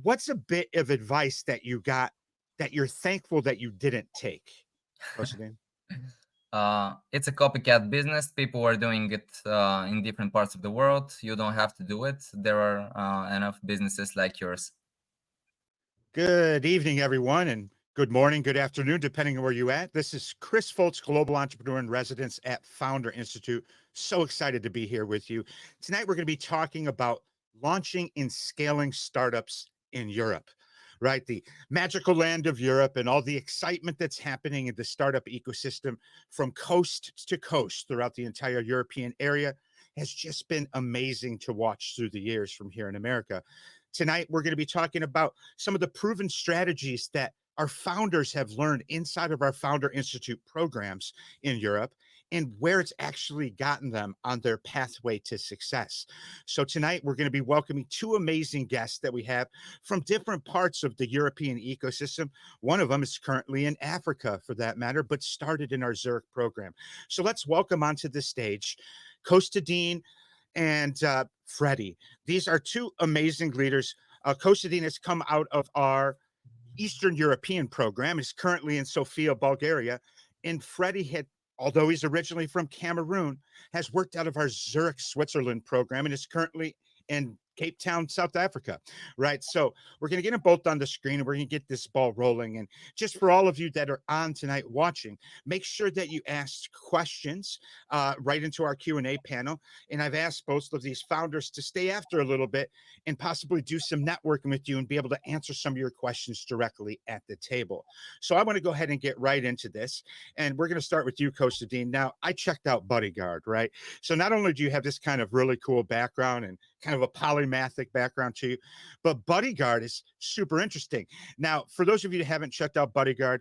what's a bit of advice that you got that you're thankful that you didn't take? Kostadin? It's a copycat business. People are doing it in different parts of the world. You don't have to do it. There are enough businesses like yours. Good evening, everyone, and good morning, good afternoon, depending on where you're at. This is Chris Foltz, Global Entrepreneur in Residence at Founder Institute. So excited to be here with you. Tonight, we're going to be talking about launching and scaling startups in Europe, right? The magical land of Europe and all the excitement that's happening in the startup ecosystem from coast to coast throughout the entire European area has just been amazing to watch through the years from here in America. Tonight, we're going to be talking about some of the proven strategies that our founders have learned inside of our Founder Institute programs in Europe and where it's actually gotten them on their pathway to success. So tonight, we're going to be welcoming two amazing guests that we have from different parts of the European ecosystem. One of them is currently in Africa, for that matter, but started in our Zurich program. So let's welcome onto the stage Kostadin and Freddy. These are two amazing leaders. Kostadin has come out of our Eastern European program, is currently in Sofia, Bulgaria. And Freddy had, although he's originally from Cameroon, has worked out of our Zurich, Switzerland program and is currently in Cape Town, South Africa, right? So we're going to get them both on the screen and we're going to get this ball rolling. And just for all of you that are on tonight watching, make sure that you ask questions right into our Q&A panel. And I've asked both of these founders to stay after a little bit and possibly do some networking with you and be able to answer some of your questions directly at the table. So I want to go ahead and get right into this. And we're going to start with you, Kostadin. Now, I checked out Bodyguard, right? So not only do you have this kind of really cool background and kind of a polymathic background to you, but Bodyguard is super interesting. Now, for those of you that haven't checked out Bodyguard,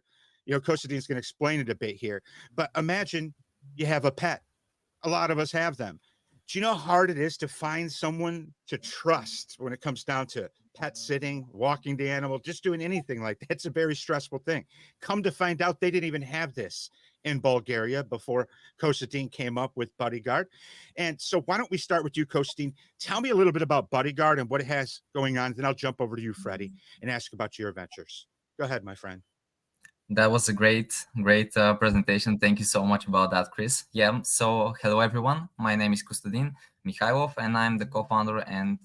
Kostadin's going to explain it a bit here, but imagine you have a pet. A lot of us have them. Do you know how hard it is to find someone to trust when it comes down to pet sitting, walking the animal, just doing anything like that? It's a very stressful thing. Come to find out, they didn't even have this in Bulgaria before Kostadin came up with Bodyguard. And so why don't we start with you, Kostadin? Tell me a little bit about Bodyguard and what it has going on. Then I'll jump over to you, Freddy, and ask about your adventures. Go ahead, my friend. That was a great presentation. Thank you so much about that, Chris. Yeah, so hello everyone. My name is Kostadin Mihaylov, and I'm the co-founder and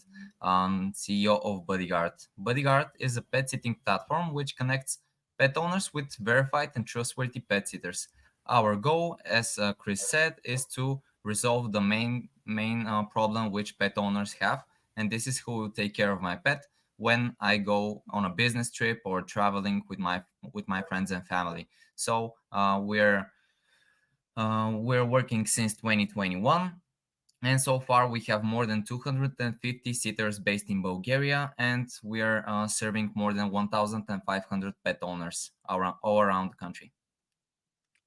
CEO of Bodyguard. Bodyguard is a pet sitting platform which connects pet owners with verified and trustworthy pet sitters. Our goal, as Chris said, is to resolve the main problem which pet owners have, and this is who will take care of my pet when I go on a business trip or traveling with my friends and family. So we're working since 2021, and so far we have more than 250 sitters based in Bulgaria, and we are serving more than 1,500 pet owners all around the country.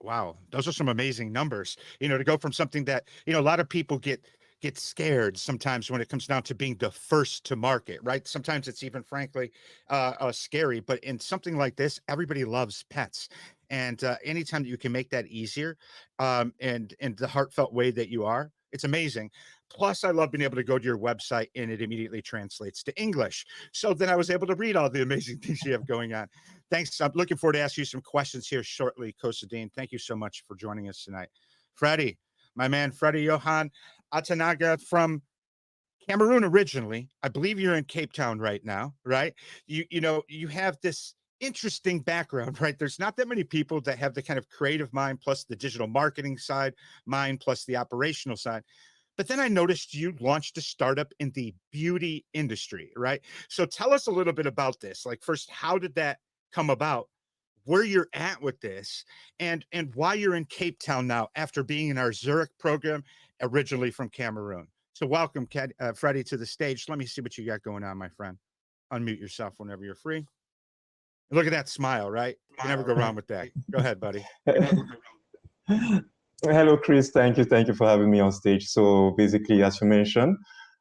Wow, those are some amazing numbers. To go from something that, a lot of people get scared sometimes when it comes down to being the first to market, right? Sometimes it's even frankly scary, but in something like this, everybody loves pets. And anytime that you can make that easier and in the heartfelt way that you are, it's amazing. Plus, I love being able to go to your website and it immediately translates to English. So then I was able to read all the amazing things you have going on. Thanks. I'm looking forward to ask you some questions here shortly, Kostadin. Thank you so much for joining us tonight. Freddie, my man, Freddie Yoann Atangana from Cameroon originally. I believe you're in Cape Town right now, right? You have this interesting background, right? There's not that many people that have the kind of creative mind plus the digital marketing side, mind plus the operational side. But then I noticed you launched a startup in the beauty industry, right? So tell us a little bit about this. Like first, how did that come about? Where you're at with this and why you're in Cape Town now after being in our Zurich program originally from Cameroon. So welcome, Freddie, to the stage. Let me see what you got going on, my friend. Unmute yourself whenever you're free. Look at that smile, right? You can never go wrong with that. Go ahead, buddy. Hello, Chris. Thank you for having me on stage. So basically, as you mentioned,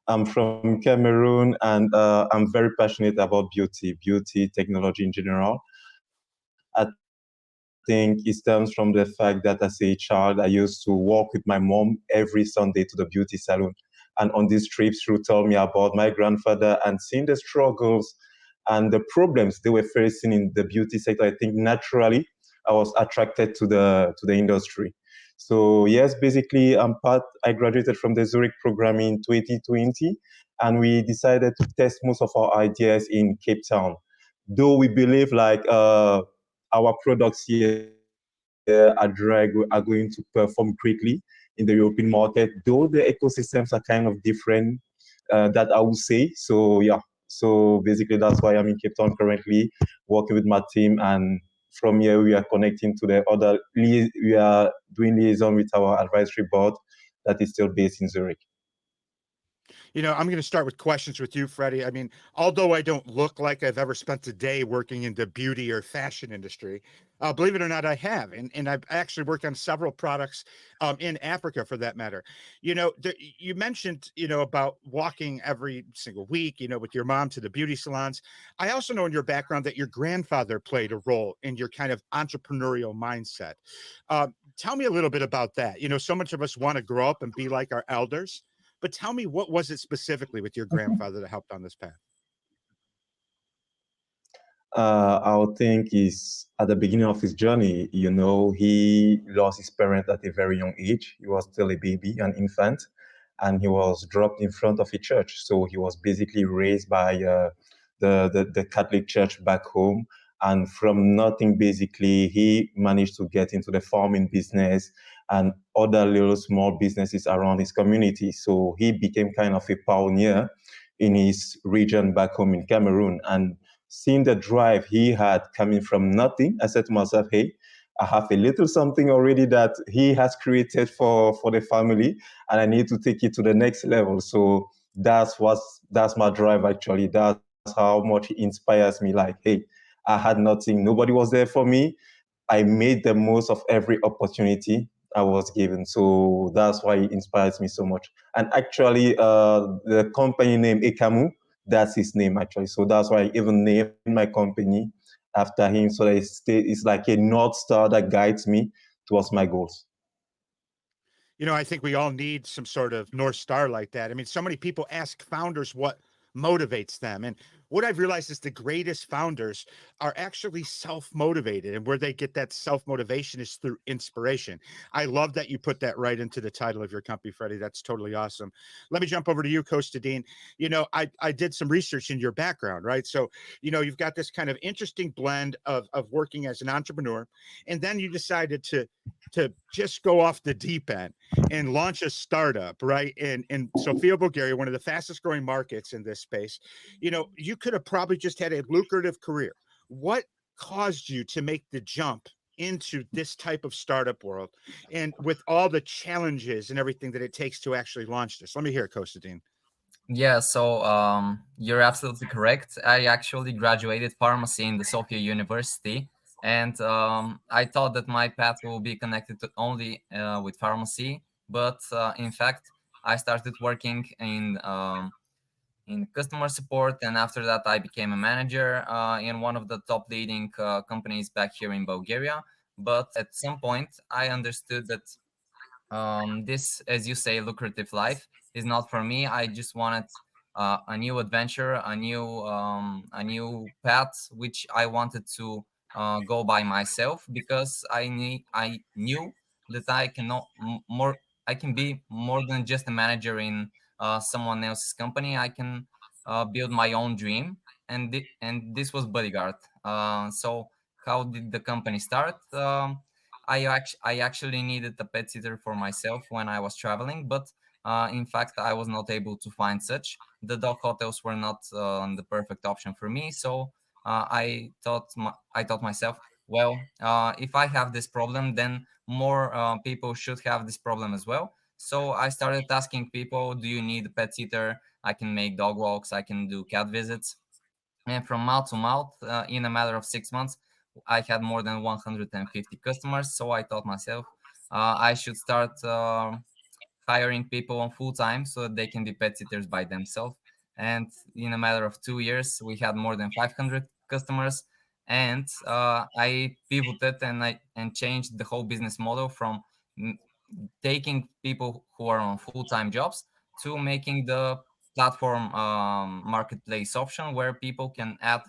I'm from Cameroon, and I'm very passionate about beauty, technology in general. I think it stems from the fact that as a child, I used to walk with my mom every Sunday to the beauty salon. And on these trips, she would tell me about my grandfather and seeing the struggles and the problems they were facing in the beauty sector. I think naturally I was attracted to the industry. So yes, basically, I graduated from the Zurich program in 2020, and we decided to test most of our ideas in Cape Town. Though we believe like our products here at Drag are going to perform greatly in the European market, though the ecosystems are kind of different, that I would say. So yeah, so basically that's why I'm in Cape Town currently, working with my team, and from here we are connecting to the other. We are doing liaison with our advisory board that is still based in Zurich. I'm going to start with questions with you, Freddie. I mean, although I don't look like I've ever spent a day working in the beauty or fashion industry, believe it or not, I have. And I've actually worked on several products in Africa for that matter. You mentioned, about walking every single week, with your mom to the beauty salons. I also know in your background that your grandfather played a role in your kind of entrepreneurial mindset. Tell me a little bit about that. So much of us want to grow up and be like our elders. But tell me, what was it specifically with your grandfather that helped on this path? I would think is at the beginning of his journey, he lost his parent at a very young age. He was still a baby, an infant, and he was dropped in front of a church. So he was basically raised by the Catholic Church back home. And from nothing, basically, he managed to get into the farming business and other little small businesses around his community. So he became kind of a pioneer in his region back home in Cameroon. And seeing the drive he had coming from nothing, I said to myself, hey, I have a little something already that he has created for the family, and I need to take it to the next level. So that's my drive actually. That's how much he inspires me. Like, hey, I had nothing, nobody was there for me. I made the most of every opportunity I was given. So that's why it inspires me so much. And actually, the company name Ekamu, that's his name actually. So that's why I even named my company after him. So that it's like a North Star that guides me towards my goals. I think we all need some sort of North Star like that. I mean, so many people ask founders what motivates them. And what I've realized is the greatest founders are actually self-motivated. And where they get that self-motivation is through inspiration. I love that you put that right into the title of your company, Freddie. That's totally awesome. Let me jump over to you, Kostadin. I did some research in your background, right? So, you've got this kind of interesting blend of working as an entrepreneur, and then you decided to just go off the deep end and launch a startup, right? In Sofia, Bulgaria, one of the fastest growing markets in this space. You could have probably just had a lucrative career. What caused you to make the jump into this type of startup world, and with all the challenges and everything that it takes to actually launch this? Let me hear it, Kostadin. Yeah, so you're absolutely correct. I actually graduated pharmacy in the Sofia University, and I thought that my path will be connected to only with pharmacy. But in fact, I started working in customer support, and after that, I became a manager in one of the top leading companies back here in Bulgaria. But at some point, I understood that this, as you say, lucrative life is not for me. I just wanted a new adventure, a new path, which I wanted to go by myself, because I knew that I cannot more. I can be more than just a manager in someone else's company. I can build my own dream, and this was Bodyguard. So how did the company start? I actually needed a pet sitter for myself when I was traveling, but in fact, I was not able to find such. The dog hotels were not the perfect option for me, so I thought myself, well, if I have this problem, then more people should have this problem as well. So I started asking people, "Do you need a pet sitter? I can make dog walks. I can do cat visits." And from mouth to mouth, in a matter of 6 months, I had more than 150 customers. So I thought myself, I should start hiring people on full time so that they can be pet sitters by themselves. And in a matter of 2 years, we had more than 500 customers. And I pivoted and changed the whole business model from taking people who are on full time jobs to making the platform marketplace option where people can add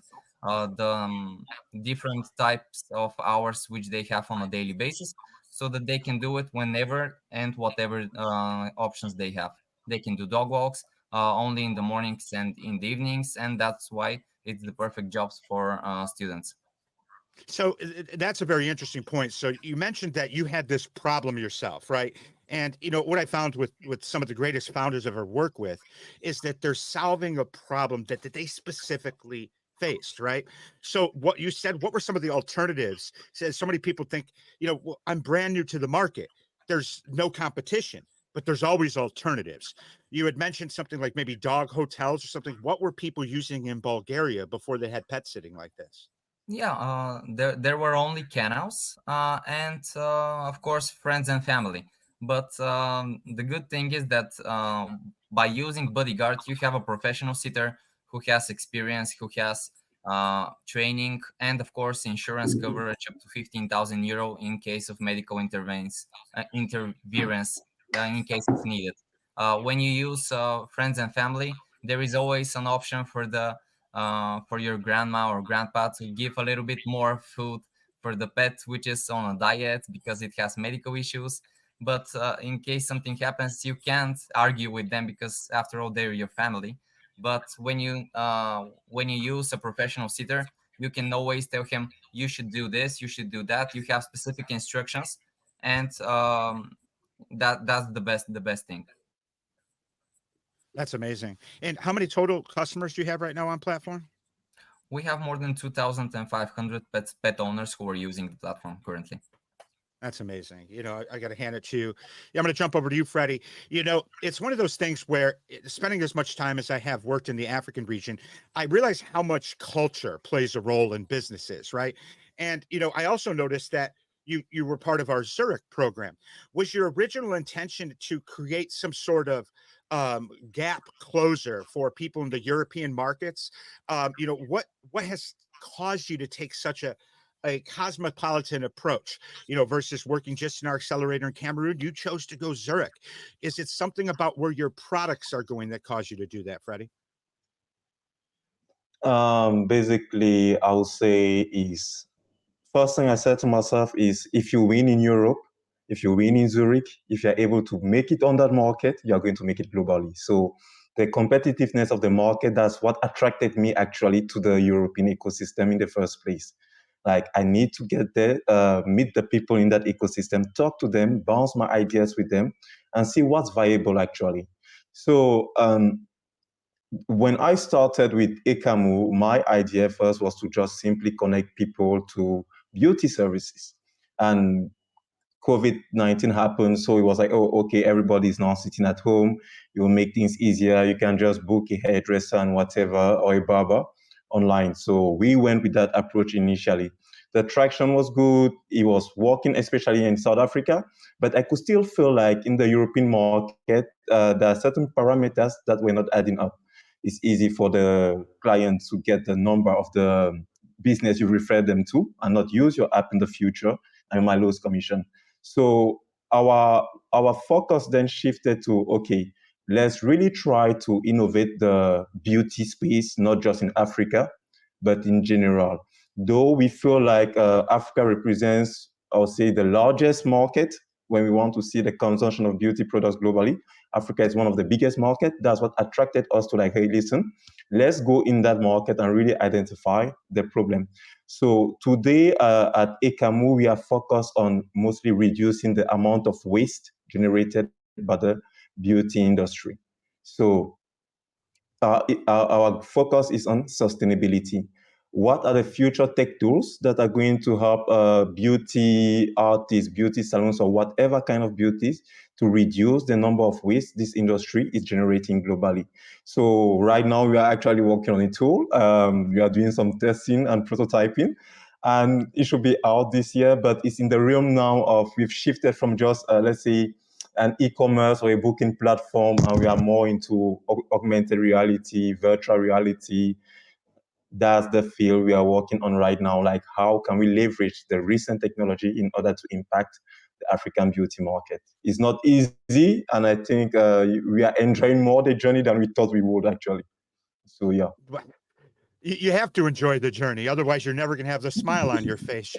the different types of hours which they have on a daily basis, so that they can do it whenever and whatever options they have. They can do dog walks only in the mornings and in the evenings, and that's why it's the perfect jobs for students. So that's a very interesting point. So you mentioned that you had this problem yourself, right? And what I found with some of the greatest founders I've ever worked with is that they're solving a problem that they specifically faced, right? So what you said, what were some of the alternatives? Says so many people think, well, I'm brand new to the market. There's no competition, but there's always alternatives. You had mentioned something like maybe dog hotels or something. What were people using in Bulgaria before they had pet sitting like this? Yeah, there were only canals and of course friends and family. But the good thing is that by using bodyguard, you have a professional sitter who has experience, who has training, and of course insurance coverage up to 15,000 euro in case of medical interference in case of needed. When you use friends and family, there is always an option for your grandma or grandpa to give a little bit more food for the pet which is on a diet because it has medical issues. But in case something happens, you can't argue with them because after all they're your family. But when you use a professional sitter, you can always tell him you should do this, you should do that. You have specific instructions, and that's the best thing. That's amazing. And how many total customers do you have right now on platform? We have more than 2,500 pet owners who are using the platform currently. That's amazing. I got to hand it to you. Yeah, I'm going to jump over to you, Freddie. It's one of those things where spending as much time as I have worked in the African region, I realize how much culture plays a role in businesses, right? And, I also noticed that you were part of our Zurich program. Was your original intention to create some sort of gap closer for people in the European markets? What has caused you to take such a cosmopolitan approach, versus working just in our accelerator in Cameroon? You chose to go Zurich. Is it something about where your products are going that caused you to do that, Freddie? Basically, I would say is first thing I said to myself is if you win in Europe, if you win in Zurich, if you're able to make it on that market, you're going to make it globally. So the competitiveness of the market, that's what attracted me actually to the European ecosystem in the first place. Like I need to get there, meet the people in that ecosystem, talk to them, bounce my ideas with them, and see what's viable actually. So when I started with Ekamu, my idea first was to just simply connect people to beauty services. And COVID-19 happened, so it was like, oh, okay, everybody's now sitting at home. It will make things easier. You can just book a hairdresser and whatever, or a barber online. So we went with that approach initially. The traction was good. It was working, especially in South Africa. But I could still feel like in the European market, there are certain parameters that were not adding up. It's easy for the client to get the number of the business you refer them to and not use your app in the future, and you might lose commission. So our focus then shifted to, okay, let's really try to innovate the beauty space, not just in Africa, but in general. Though we feel like Africa represents, I would say, the largest market when we want to see the consumption of beauty products globally. Africa is one of the biggest markets. That's what attracted us to like, hey, listen, let's go in that market and really identify the problem. So today at Ekamu, we are focused on mostly reducing the amount of waste generated by the beauty industry. So our focus is on sustainability. What are the future tech tools that are going to help beauty artists, beauty salons, or whatever kind of beauties to reduce the number of waste this industry is generating globally? So right now we are actually working on a tool. We are doing some testing and prototyping, and it should be out this year. But it's in the realm now of we've shifted from just let's say an e-commerce or a booking platform, and we are more into augmented reality, virtual reality. That's the field we are working on right now. Like, how can we leverage the recent technology in order to impact the African beauty market. It's not easy, and I think we are enjoying more the journey than we thought we would actually. So yeah. You have to enjoy the journey, otherwise you're never going to have the smile on your face,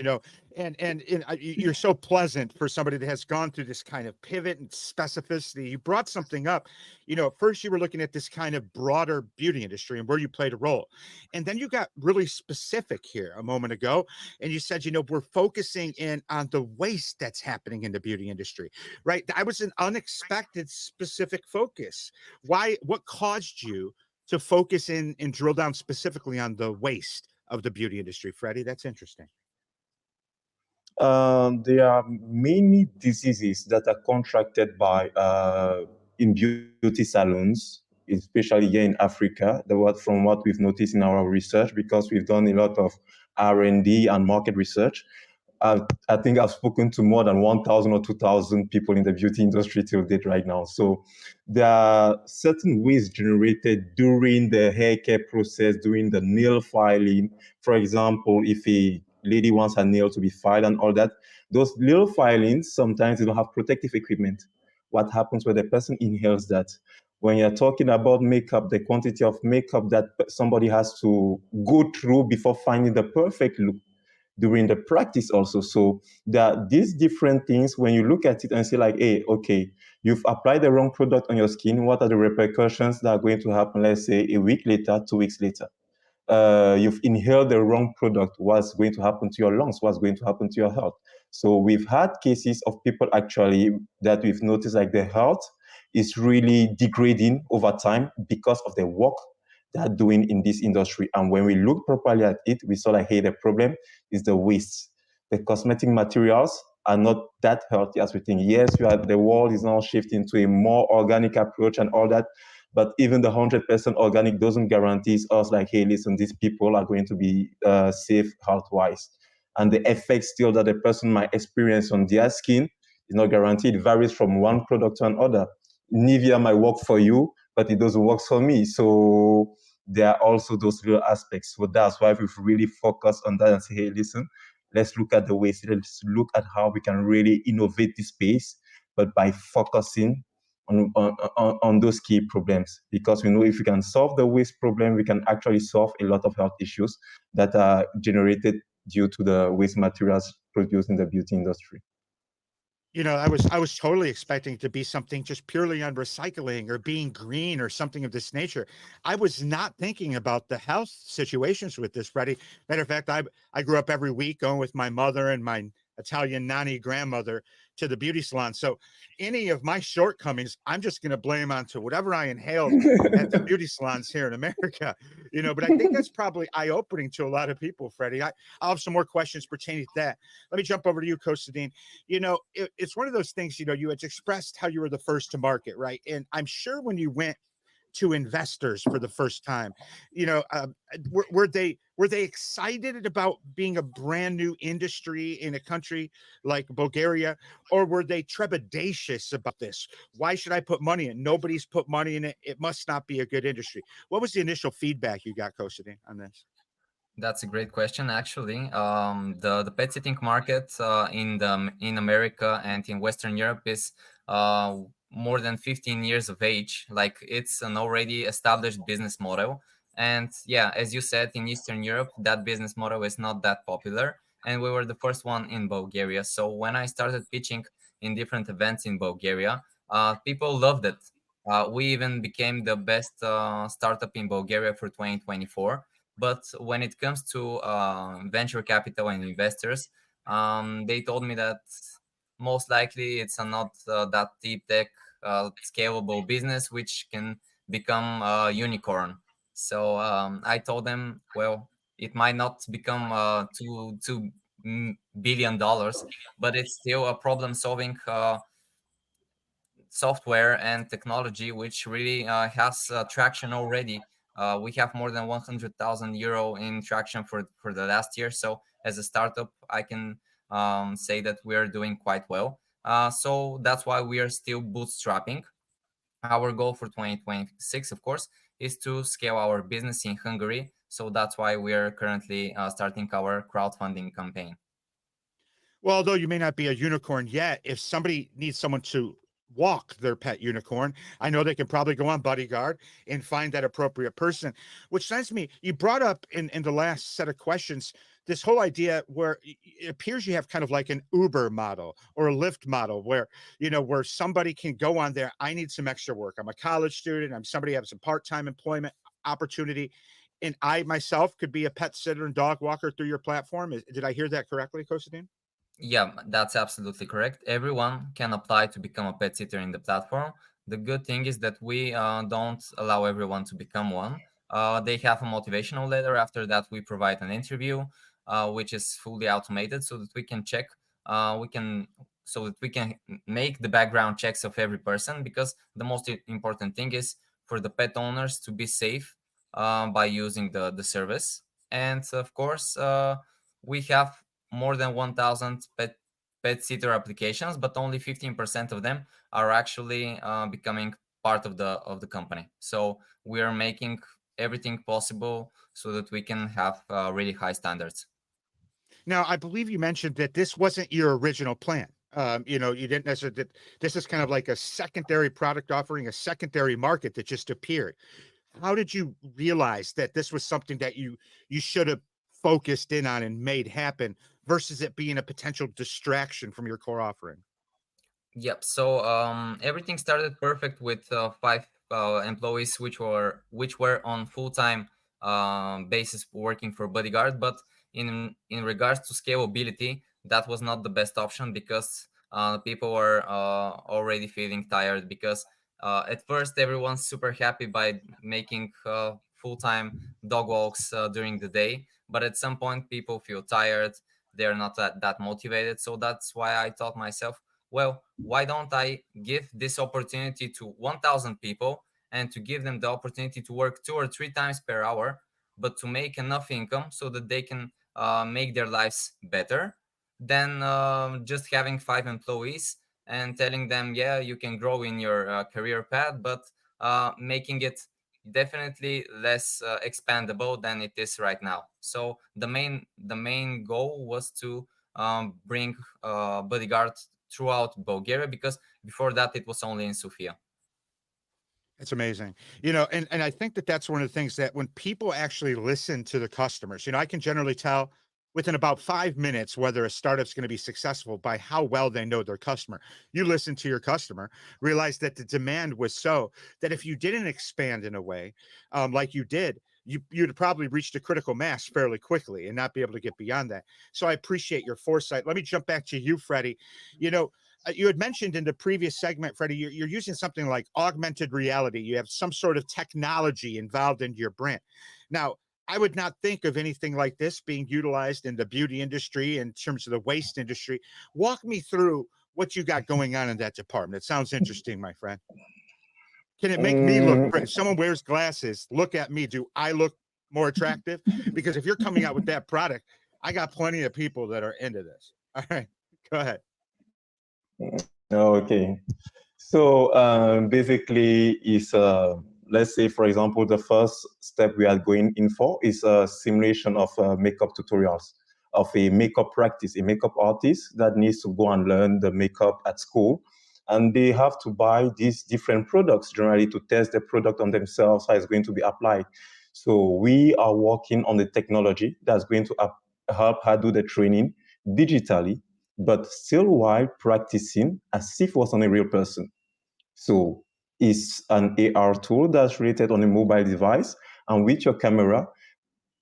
and you're so pleasant for somebody that has gone through this kind of pivot and specificity. You brought something up, at first you were looking at this kind of broader beauty industry and where you played a role, and then you got really specific here a moment ago, and you said, we're focusing in on the waste that's happening in the beauty industry, right? That was an unexpected specific focus. What caused you to focus in and drill down specifically on the waste of the beauty industry, Freddie? That's interesting. There are many diseases that are contracted by in beauty salons, especially here in Africa. From what we've noticed in our research, because we've done a lot of R&D and market research. I think I've spoken to more than 1,000 or 2,000 people in the beauty industry till date right now. So there are certain waste generated during the hair care process, during the nail filing. For example, if a lady wants her nail to be filed and all that, those nail filings, sometimes they don't have protective equipment. What happens when the person inhales that? When you're talking about makeup, the quantity of makeup that somebody has to go through before finding the perfect look during the practice also. So there are these different things when you look at it and say like, hey, okay, you've applied the wrong product on your skin. What are the repercussions that are going to happen, let's say a week later, 2 weeks later? You've inhaled the wrong product. What's going to happen to your lungs? What's going to happen to your health? So we've had cases of people actually that we've noticed like their health is really degrading over time because of the work they're doing in this industry. And when we look properly at it, we saw like, hey, the problem is the waste. The cosmetic materials are not that healthy as we think. Yes, the world is now shifting to a more organic approach and all that, but even the 100% organic doesn't guarantee us like, hey, listen, these people are going to be safe health-wise. And the effect still that the person might experience on their skin is not guaranteed. It varies from one product to another. Nivea might work for you, but it doesn't work for me. So there are also those little aspects. So that's why we've really focused on that and say, hey, listen, let's look at the ways, let's look at how we can really innovate this space, but by focusing on those key problems, because we know if we can solve the waste problem, we can actually solve a lot of health issues that are generated due to the waste materials produced in the beauty industry. I was totally expecting it to be something just purely on recycling or being green or something of this nature. I was not thinking about the health situations with this, Freddie. Matter of fact, I grew up every week going with my mother and my Italian nanny grandmother to the beauty salon. So any of my shortcomings, I'm just going to blame onto whatever I inhaled at the beauty salons here in America. But I think that's probably eye-opening to a lot of people, Freddie. I'll have some more questions pertaining to that. Let me jump over to you, Kostadin. It's one of those things, you had expressed how you were the first to market, right? And I'm sure when you went to investors for the first time, were they excited about being a brand new industry in a country like Bulgaria, or were they trepidatious about this? Why should I put money in? Nobody's put money in it. It must not be a good industry. What was the initial feedback you got, Kostadin, on this? That's a great question, actually. The pet sitting market in America and in Western Europe is more than 15 years of age. Like, it's an already established business model. And yeah, as you said, in Eastern Europe, that business model is not that popular. And we were the first one in Bulgaria. So when I started pitching in different events in Bulgaria, people loved it. We even became the best startup in Bulgaria for 2024. But when it comes to venture capital and investors, they told me that most likely it's not that deep tech, scalable business which can become a unicorn. So I told them, well, it might not become $2 billion, but it's still a problem-solving software and technology which really has traction already. We have more than 100,000 euro in traction for the last year. So as a startup, I can say that we are doing quite well. So that's why we are still bootstrapping. Our goal for 2026, of course, is to scale our business in Hungary. So that's why we are currently starting our crowdfunding campaign. Well, although you may not be a unicorn yet, if somebody needs someone to walk their pet unicorn, I know they can probably go on Bodyguard and find that appropriate person. Which sends me, you brought up in the last set of questions this whole idea where it appears you have kind of like an Uber model or a Lyft model where, where somebody can go on there. I need some extra work. I'm a college student. I'm somebody who has some part-time employment opportunity. And I myself could be a pet sitter and dog walker through your platform. Did I hear that correctly, Kostadin? Yeah, that's absolutely correct. Everyone can apply to become a pet sitter in the platform. The good thing is that we don't allow everyone to become one. They have a motivational letter. After that, we provide an interview, which is fully automated, so that we can check, we can, so that we can make the background checks of every person. Because the most important thing is for the pet owners to be safe by using the service. And of course, we have more than 1,000 pet sitter applications, but only 15% of them are actually becoming part of the company. So we are making everything possible so that we can have really high standards. Now, I believe you mentioned that this wasn't your original plan. You didn't necessarily. This is kind of like a secondary product offering, a secondary market that just appeared. How did you realize that this was something that you should have focused in on and made happen versus it being a potential distraction from your core offering? Yep. So everything started perfect with five employees, which were on full time basis working for Bodyguard. But in regards to scalability, that was not the best option because people were already feeling tired. Because at first everyone's super happy by making full time dog walks during the day, but at some point people feel tired. They're not that motivated. So that's why I thought myself, well, why don't I give this opportunity to 1,000 people and to give them the opportunity to work 2 or 3 times per hour, but to make enough income so that they can make their lives better than just having 5 employees and telling them, yeah, you can grow in your career path, but making it definitely less expandable than it is right now. So the main goal was to bring Bodyguard throughout Bulgaria, because before that it was only in Sofia. It's amazing. And I think that that's one of the things that when people actually listen to the customers, I can generally tell within about 5 minutes whether a startup's going to be successful by how well they know their customer. You listen to your customer, realize that the demand was so that if you didn't expand in a way like you did, you'd have probably reached a critical mass fairly quickly and not be able to get beyond that. So I appreciate your foresight. Let me jump back to you, Freddie. You had mentioned in the previous segment, Freddie, you're using something like augmented reality. You have some sort of technology involved in your brand. Now, I would not think of anything like this being utilized in the beauty industry in terms of the waste industry. Walk me through what you got going on in that department. It sounds interesting, my friend. Can it make me look pretty? If someone wears glasses, look at me. Do I look more attractive? Because if you're coming out with that product, I got plenty of people that are into this. All right, go ahead. Okay. So basically, is let's say, for example, the first step we are going in for is a simulation of makeup tutorials of a makeup practice, a makeup artist that needs to go and learn the makeup at school. And they have to buy these different products generally to test the product on themselves, how it's going to be applied. So we are working on the technology that's going to help her do the training digitally, but still while practicing as if it was on a real person. So it's an AR tool that's rated on a mobile device and with your camera.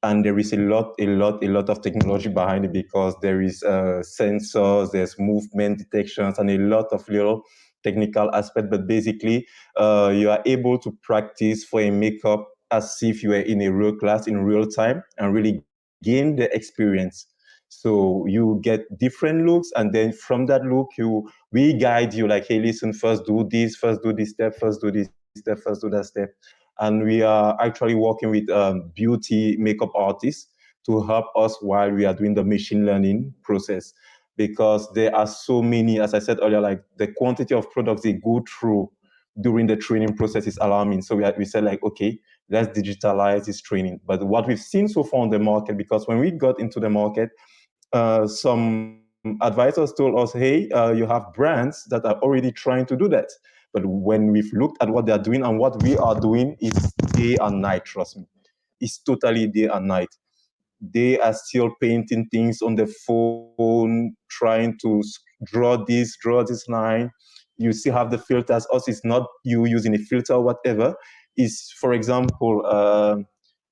And there is a lot of technology behind it because there is sensors, there's movement detections, and a lot of little technical aspect. But basically, you are able to practice for a makeup as if you were in a real class in real time and really gain the experience. So you get different looks, and then from that look, we guide you like, hey, listen, first do this, first do this step, first do this step, first do that step. And we are actually working with beauty makeup artists to help us while we are doing the machine learning process, because there are so many, as I said earlier, like the quantity of products they go through during the training process is alarming. So we said like, okay, let's digitalize this training. But what we've seen so far on the market, because when we got into the market, some advisors told us, hey, you have brands that are already trying to do that. But when we've looked at what they're doing and what we are doing, it's day and night, trust me. It's totally day and night. They are still painting things on the phone, trying to draw this line. You still have the filters. Us, it's not you using a filter or whatever. Is, for example,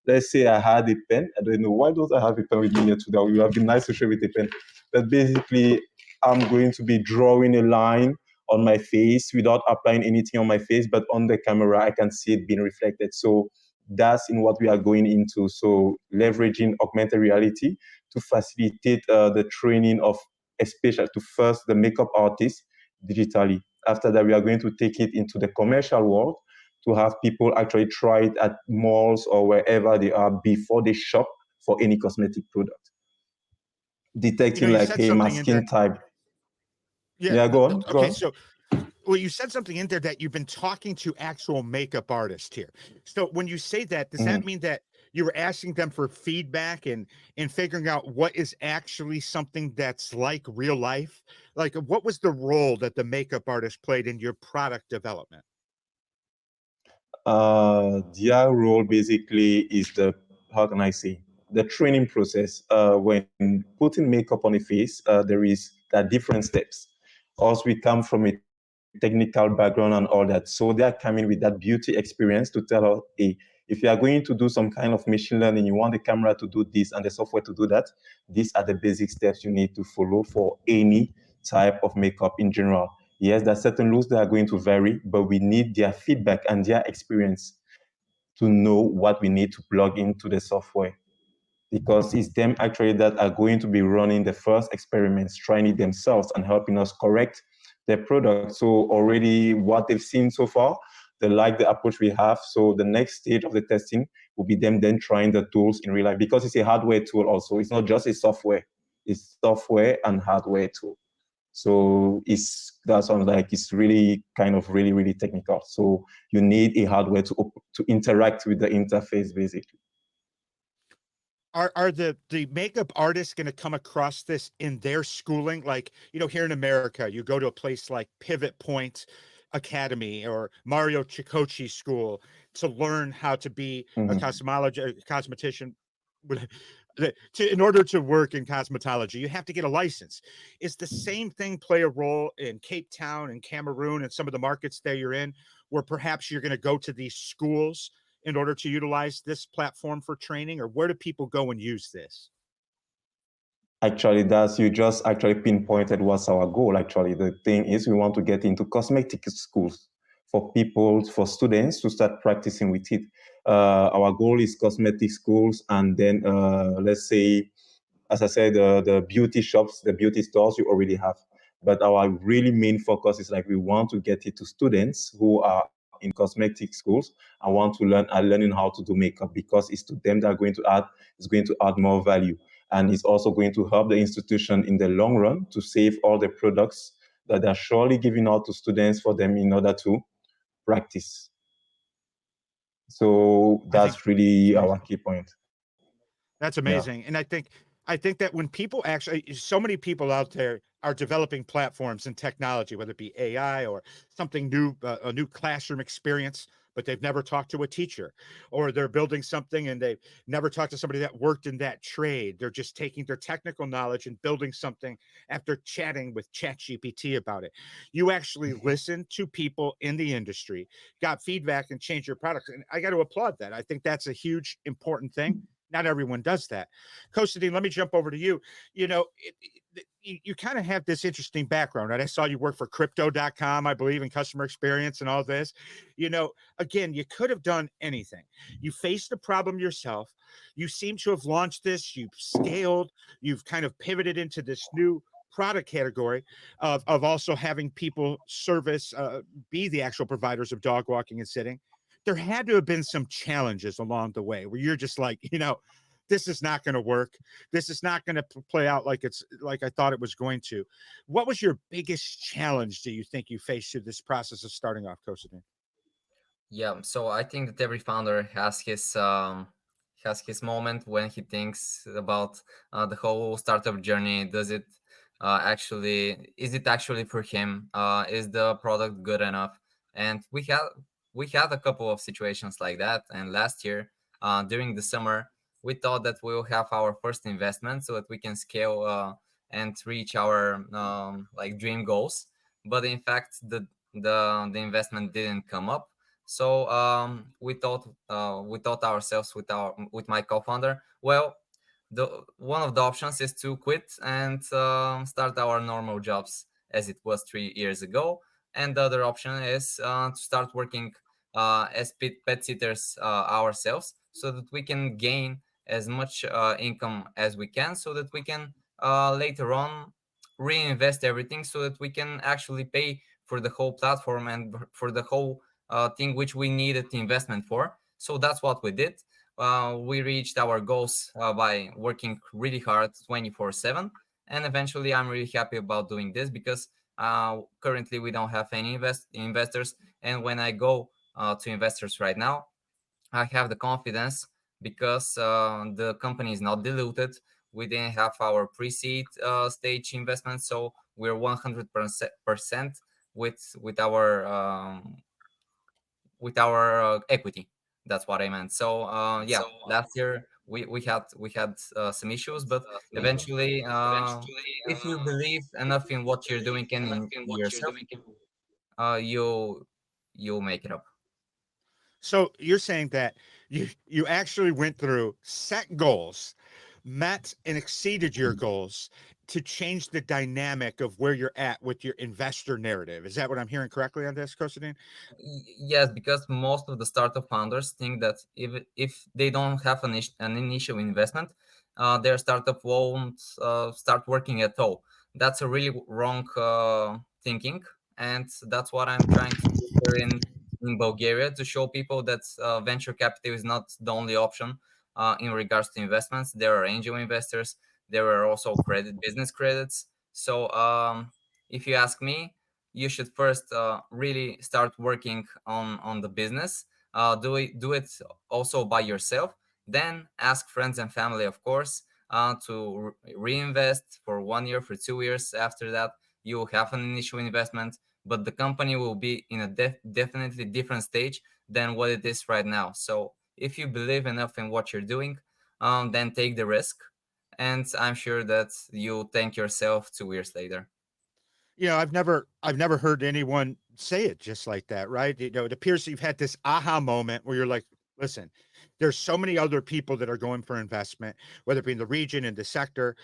let's say I had a pen. I don't know why don't I have a pen with me here today. It would have been nice to share with a pen. But basically, I'm going to be drawing a line on my face without applying anything on my face, but on the camera, I can see it being reflected. So that's in what we are going into. So leveraging augmented reality to facilitate the training of, especially to first the makeup artists digitally. After that, we are going to take it into the commercial world to have people actually try it at malls or wherever they are before they shop for any cosmetic product. You know, Detecting you like, said hey, my something in there. skin type. Yeah. Yeah, go on, go Okay. on. So, well, you said something in there that you've been talking to actual makeup artists here. So, when you say that, does that Mhm. mean that you were asking them for feedback and figuring out what is actually something that's like real life? Like, what was the role that the makeup artist played in your product development? Their role basically is the, how can I say, the training process. When putting makeup on a face, there are different steps. Also, we come from a technical background and all that, so they are coming with that beauty experience to tell us, hey, if you are going to do some kind of machine learning, you want the camera to do this and the software to do that. These are the basic steps you need to follow for any type of makeup in general. Yes, there are certain rules that are going to vary, but we need their feedback and their experience to know what we need to plug into the software. Because it's them actually that are going to be running the first experiments, trying it themselves and helping us correct their product. So already what they've seen so far, they like the approach we have. So the next stage of the testing will be them then trying the tools in real life, because it's a hardware tool also. It's not just a software, it's software and hardware tool. So that sounds like it's really kind of really, really technical. So you need a hardware to interact with the interface, basically. Are the makeup artists going to come across this in their schooling? Like, here in America, you go to a place like Pivot Point Academy or Mario Chicochi School to learn how to be a Mhm. cosmetician. In order to work in cosmetology, you have to get a license. Is the same thing play a role in Cape Town and Cameroon and some of the markets that you're in, where perhaps you're going to go to these schools in order to utilize this platform for training, or where do people go and use this? Actually, that's you just actually pinpointed what's our goal. Actually, the thing is we want to get into cosmetic schools for people, for students to start practicing with it. Our goal is cosmetic schools, and then let's say, as I said, the beauty shops, the beauty stores you already have. But our really main focus is like we want to get it to students who are in cosmetic schools and want to are learning how to do makeup, because it's to them that are going to add, is going to add more value. And it's also going to help the institution in the long run to save all the products that they're surely giving out to students for them in order to practice. So I think that's it's really our amazing. key point. That's Yeah. amazing. And I think that when people actually, so many people out there are developing platforms and technology, whether it be AI or something new, a new classroom experience, but they've never talked to a teacher, or they're building something and they've never talked to somebody that worked in that trade. They're just taking their technical knowledge and building something after chatting with ChatGPT about it. You actually listen to people in the industry, got feedback, and change your products. And I got to applaud that. I think that's a huge, important thing. Not everyone does that. Kostadin, let me jump over to you. You kind of have this interesting background, right? I saw you work for crypto.com, I believe, in customer experience and all this. Again, you could have done anything. You faced the problem yourself. You seem to have launched this, you've scaled, you've kind of pivoted into this new product category of also having people be the actual providers of dog walking and sitting. There had to have been some challenges along the way where you're just like, this is not going to work. This is not going to play out like I thought it was going to. What was your biggest challenge do you think you faced through this process of starting off, Kosidin? Yeah, so I think that every founder has his moment when he thinks about the whole startup journey. Does it actually, is it actually for him? Is the product good enough? And we had a couple of situations like that. And last year, during the summer, we thought that we will have our first investment so that we can scale and reach our like dream goals. But in fact, the investment didn't come up. So we thought ourselves with my co-founder, well, the one of the options is to quit and start our normal jobs as it was 3 years ago, and the other option is to start working as pet sitters ourselves, so that we can gain as much income as we can, so that we can later on reinvest everything, so that we can actually pay for the whole platform and for the whole thing which we needed the investment for. So that's what we did. We reached our goals by working really hard 24/7, and eventually I'm really happy about doing this, because currently we don't have any investors, and when I go to investors right now, I have the confidence, because the company is not diluted. We didn't have our pre-seed stage investment, so we're 100% with our equity. That's what I meant. So yeah, last year we had some issues, but eventually, if you believe enough in what you're doing and in yourself, you'll make it up. So you're saying that you actually went through set goals, met and exceeded your goals to change the dynamic of where you're at with your investor narrative. Is that what I'm hearing correctly on this, Kostadin? Yes, because most of the startup founders think that if they don't have an initial investment, their startup won't start working at all. That's a really wrong thinking, and that's what I'm trying to do here in Bulgaria, to show people that venture capital is not the only option in regards to investments. There are angel investors. There are also business credits. So if you ask me, you should first really start working on the business. Do it also by yourself. Then ask friends and family, of course, to reinvest for 1 year, for 2 years. After that, you will have an initial investment, but the company will be in a definitely different stage than what it is right now. So if you believe enough in what you're doing, then take the risk, and I'm sure that you'll thank yourself 2 years later. I've never heard anyone say it just like that, right? It appears that you've had this aha moment where you're like, listen, there's so many other people that are going for investment, whether it be in the region, in the sector.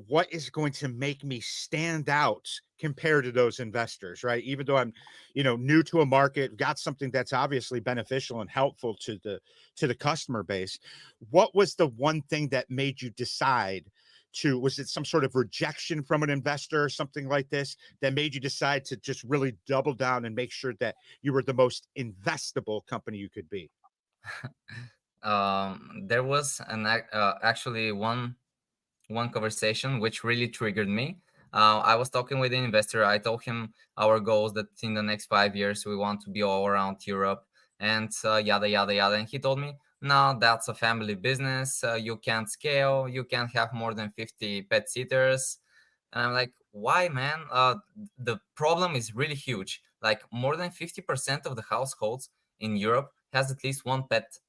What is going to make me stand out compared to those investors, right? Even though I'm, new to a market, got something that's obviously beneficial and helpful to the customer base. What was the one thing that made you decide was it some sort of rejection from an investor or something like this that made you decide to just really double down and make sure that you were the most investable company you could be? There was actually one conversation which really triggered me. I was talking with an investor. I told him our goals, that in the next 5 years we want to be all around Europe, and yada yada yada. And he told me, "No, that's a family business. You can't scale. You can't have more than 50 pet sitters." And I'm like, "Why, man? The problem is really huge. Like, more than 50% of the households in Europe has at least one pet.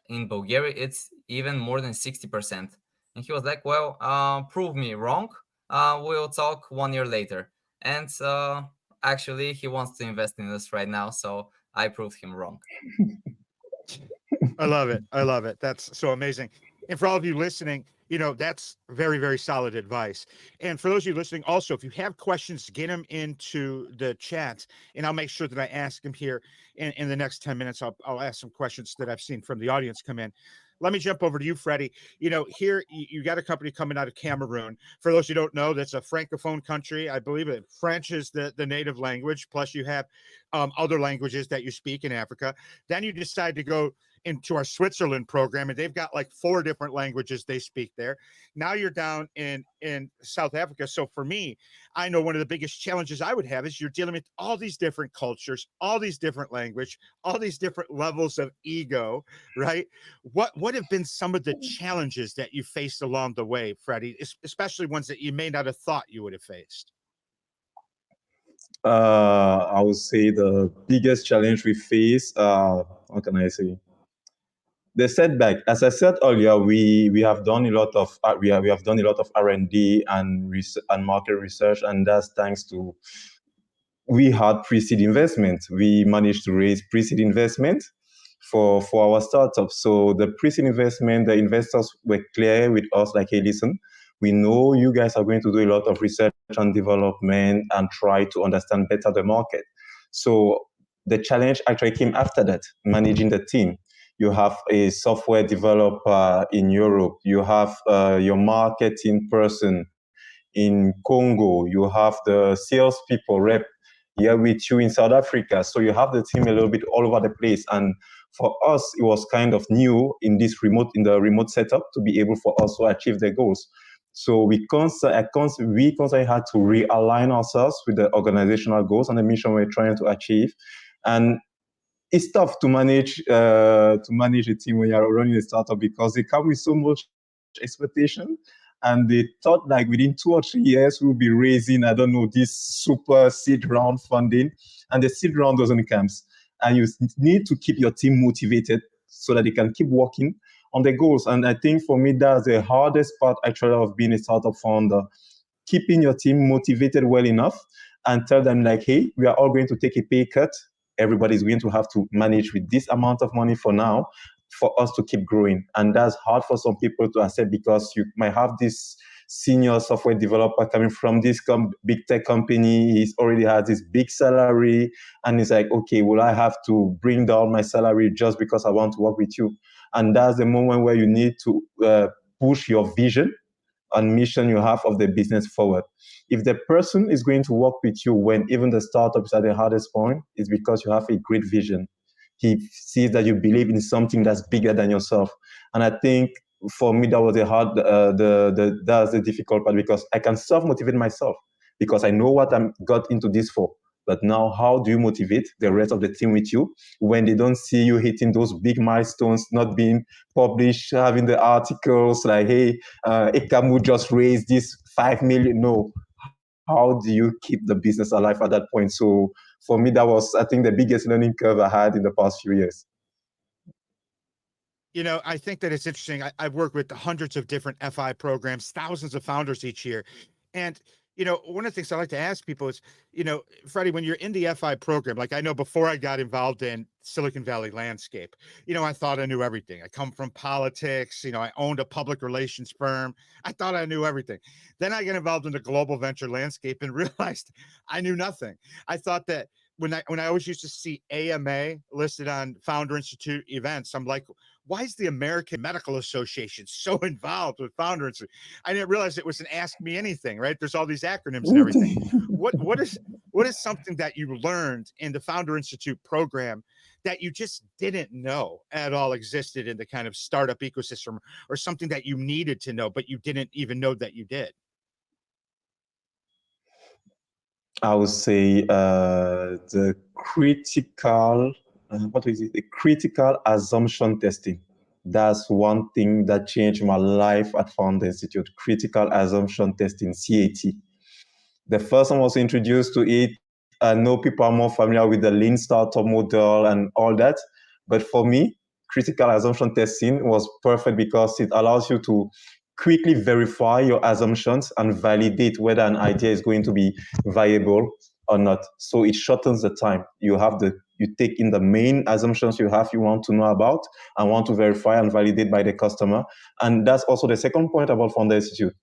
In Bulgaria, it's even more than 60%." And he was like, "Well, prove me wrong. We'll talk 1 year later." And actually, he wants to invest in us right now, so I proved him wrong. I love it. I love it. That's so amazing. And for all of you listening, that's very, very solid advice. And for those of you listening, also, if you have questions, get them into the chat, and I'll make sure that I ask them here in the next 10 minutes. I'll ask some questions that I've seen from the audience come in. Let me jump over to you, Freddie. Here you got a company coming out of Cameroon. For those who don't know, that's a francophone country. I believe it. French is the native language. Plus, you have other languages that you speak in Africa. Then you decide to go into our Switzerland program, and they've got like 4 different languages they speak there. Now you're down in South Africa. So for me, I know one of the biggest challenges I would have is you're dealing with all these different cultures, all these different language, all these different levels of ego, right? What have been some of the challenges that you faced along the way, Freddie, especially ones that you may not have thought you would have faced? I would say the biggest challenge we face, what can I say? The setback. As I said earlier, we have done a lot of we have done a lot of R&D and market research, and that's thanks to we had pre-seed investment. We managed to raise pre-seed investment for our startup. So the pre-seed investment, the investors were clear with us, like, hey, listen, we know you guys are going to do a lot of research and development and try to understand better the market. So the challenge actually came after that, managing the team. You have a software developer in Europe. You have your marketing person in Congo. You have the salespeople rep here with you in South Africa. So you have the team a little bit all over the place. And for us, it was kind of new in the remote setup to be able for us to achieve the goals. So we constantly had to realign ourselves with the organizational goals and the mission we're trying to achieve. And it's tough to manage a team when you're running a startup because they come with so much expectation, and they thought like within 2 or 3 years we'll be raising, I don't know, this super seed round funding, and the seed round doesn't come, and you need to keep your team motivated so that they can keep working on the goals. And I think for me that's the hardest part actually of being a startup founder, keeping your team motivated well enough and tell them like, hey, we are all going to take a pay cut. Everybody's going to have to manage with this amount of money for now for us to keep growing. And that's hard for some people to accept because you might have this senior software developer coming from this big tech company. He's already has this big salary. And it's like, okay, will I have to bring down my salary just because I want to work with you? And that's the moment where you need to push your vision and mission you have of the business forward. If the person is going to work with you when even the startup is at the hardest point, it's because you have a great vision. He sees that you believe in something that's bigger than yourself. And I think for me, that was that's the difficult part because I can self-motivate myself because I know what I got into this for. But now, how do you motivate the rest of the team with you when they don't see you hitting those big milestones, not being published, having the articles like, hey, Ekamu just raised this 5 million? No. How do you keep the business alive at that point? So for me, that was, I think, the biggest learning curve I had in the past few years. You know, I think that it's interesting. I've worked with hundreds of different FI programs, thousands of founders each year. And, you know, one of the things I like to ask people is, you know, Freddie, when you're in the FI program, like I know before I got involved in Silicon Valley landscape, you know, I thought I knew everything. I come from politics, you know, I owned a public relations firm. I thought I knew everything. Then I got involved in the global venture landscape and realized I knew nothing. I thought that when I always used to see AMA listed on Founder Institute events, I'm like, why is the American Medical Association so involved with Founder Institute? I didn't realize it was an Ask Me Anything, right? There's all these acronyms and everything. What is something that you learned in the Founder Institute program that you just didn't know at all existed in the kind of startup ecosystem, or something that you needed to know but you didn't even know that you did? I would say the critical, what is it? The critical assumption testing. That's one thing that changed my life at Founder Institute. Critical assumption testing, CAT. The first one was introduced to it. I know people are more familiar with the lean startup model and all that. But for me, critical assumption testing was perfect because it allows you to quickly verify your assumptions and validate whether an idea is going to be viable or not. So it shortens the time. You take in the main assumptions you want to know about and want to verify and validate by the customer. And that's also the second point about Founder Institute.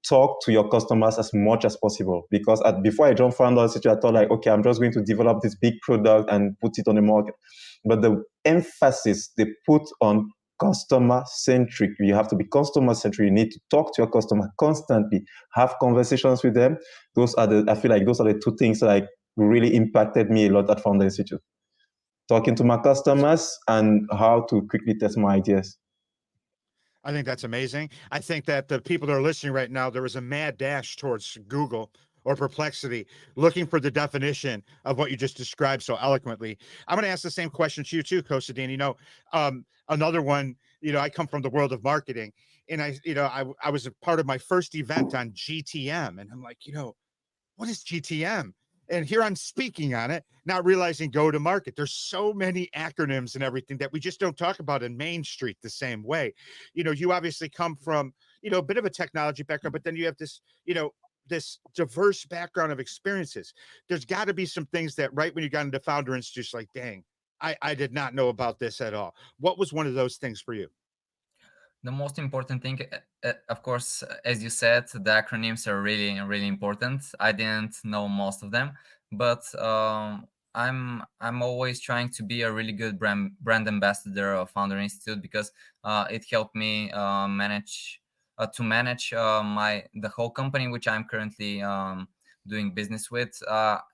Talk to your customers as much as possible, because before I joined Founder Institute, I thought like, okay, I'm just going to develop this big product and put it on the market. But the emphasis they put on customer-centric, you have to be customer-centric. You need to talk to your customer constantly, have conversations with them. I feel like those are the two things that like really impacted me a lot at Founder Institute. talking to my customers, and how to quickly test my ideas. I think that's amazing. I think that the people that are listening right now, there was a mad dash towards Google or Perplexity looking for the definition of what you just described so eloquently. I'm going to ask the same question to you too, Kostadin. Another one, I come from the world of marketing, and I was a part of my first event on GTM, and I'm like, what is GTM? And here I'm speaking on it, not realizing go to market. There's so many acronyms and everything that we just don't talk about in Main Street the same way. You obviously come from, a bit of a technology background, but then you have this diverse background of experiences. There's got to be some things that right when you got into Founder Institute, like, dang, I did not know about this at all. What was one of those things for you? The most important thing, of course, as you said, the acronyms are really, really important. I didn't know most of them, but I'm always trying to be a really good brand ambassador of Founder Institute, because it helped me manage the whole company which I'm currently doing business with.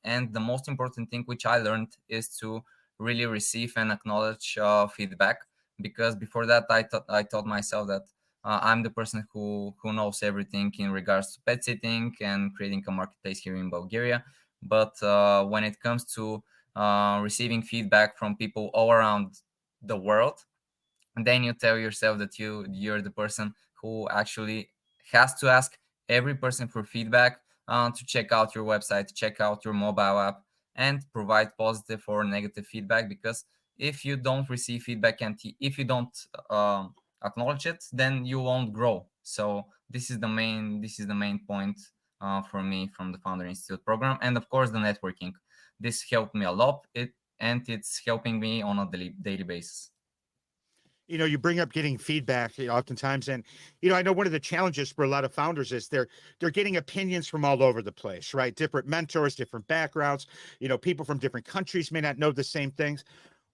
And the most important thing which I learned is to really receive and acknowledge feedback, because before that I thought myself that I'm the person who knows everything in regards to pet sitting and creating a marketplace here in Bulgaria. But when it comes to receiving feedback from people all around the world, then you tell yourself that you're the person who actually has to ask every person for feedback, to check out your website, to check out your mobile app, and provide positive or negative feedback. Because if you don't receive feedback and if you don't acknowledge it, then you won't grow. So this is the main point for me from the Founder Institute program. And of course, the networking. This helped me a lot, and it's helping me on a daily basis. You bring up getting feedback oftentimes, and I know one of the challenges for a lot of founders is they're getting opinions from all over the place, right? Different mentors, different backgrounds. People from different countries may not know the same things.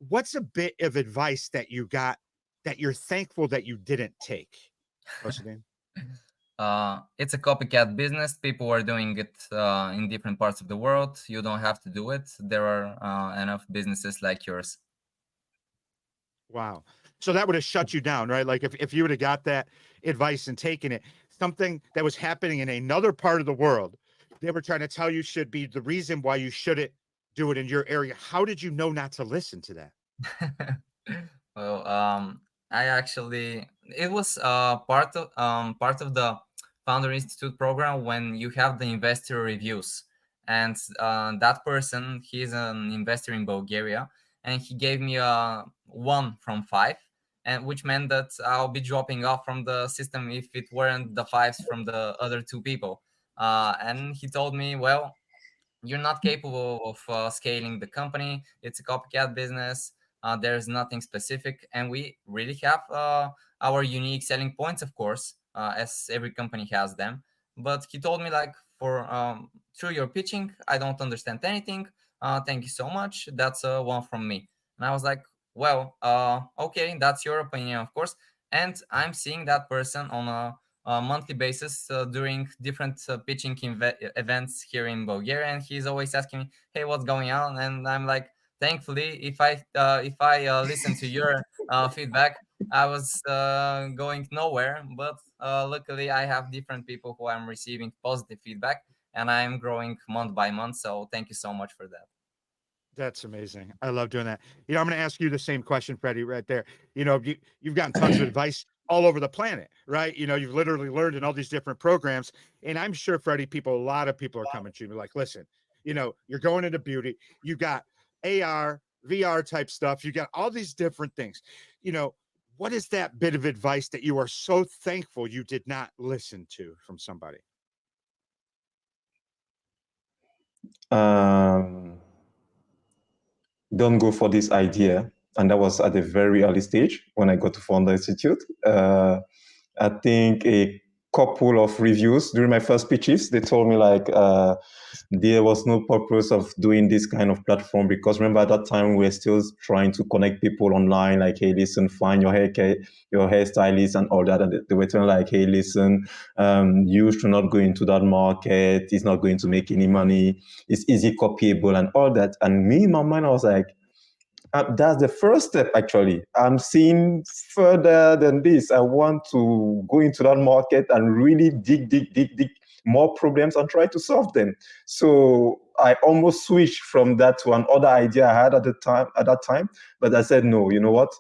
What's a bit of advice that you got that you're thankful that you didn't take? Kostadin? It's a copycat business. People are doing it in different parts of the world. You don't have to do it. There are enough businesses like yours. Wow. So that would have shut you down, right? Like if you would have got that advice and taken it, something that was happening in another part of the world, they were trying to tell you should be the reason why you shouldn't do it in your area. How did you know not to listen to that? Well, I actually, it was part of the Founder Institute program when you have the investor reviews, and that person, he's an investor in Bulgaria, and he gave me a 1 from 5, and which meant that I'll be dropping off from the system if it weren't the 5s from the other 2 people. And he told me, well, you're not capable of scaling the company. It's a copycat business. There's nothing specific, and we really have our unique selling points, of course, as every company has them. But he told me, like, for through your pitching, I don't understand anything. Thank you so much. That's a 1 from me. And I was like, well, okay, that's your opinion, of course. And I'm seeing that person on a monthly basis during different pitching events here in Bulgaria, and he's always asking me, "Hey, what's going on?" And I'm like, thankfully, if I listen to your feedback, I was going nowhere. But luckily, I have different people who I'm receiving positive feedback, and I'm growing month by month. So thank you so much for that. That's amazing. I love doing that. I'm going to ask you the same question, Freddie, right there. You've gotten tons of advice all over the planet, right? You've literally learned in all these different programs. And I'm sure, Freddie, a lot of people are coming to you like, listen, you're going into beauty. You got AR, VR type stuff. You got all these different things. What is that bit of advice that you are so thankful you did not listen to from somebody? Don't go for this idea. And that was at a very early stage when I got to Founder Institute. I think a couple of reviews during my first pitches, they told me like there was no purpose of doing this kind of platform, because remember at that time we were still trying to connect people online, like, hey, listen, find your hairstylist and all that. And they were telling like, hey, listen, you should not go into that market. It's not going to make any money. It's easy copyable and all that. And me in my mind, I was like, That's the first step, actually. I'm seeing further than this. I want to go into that market and really dig more problems and try to solve them. So I almost switched from that to another idea I had at that time. But I said, no, you know what?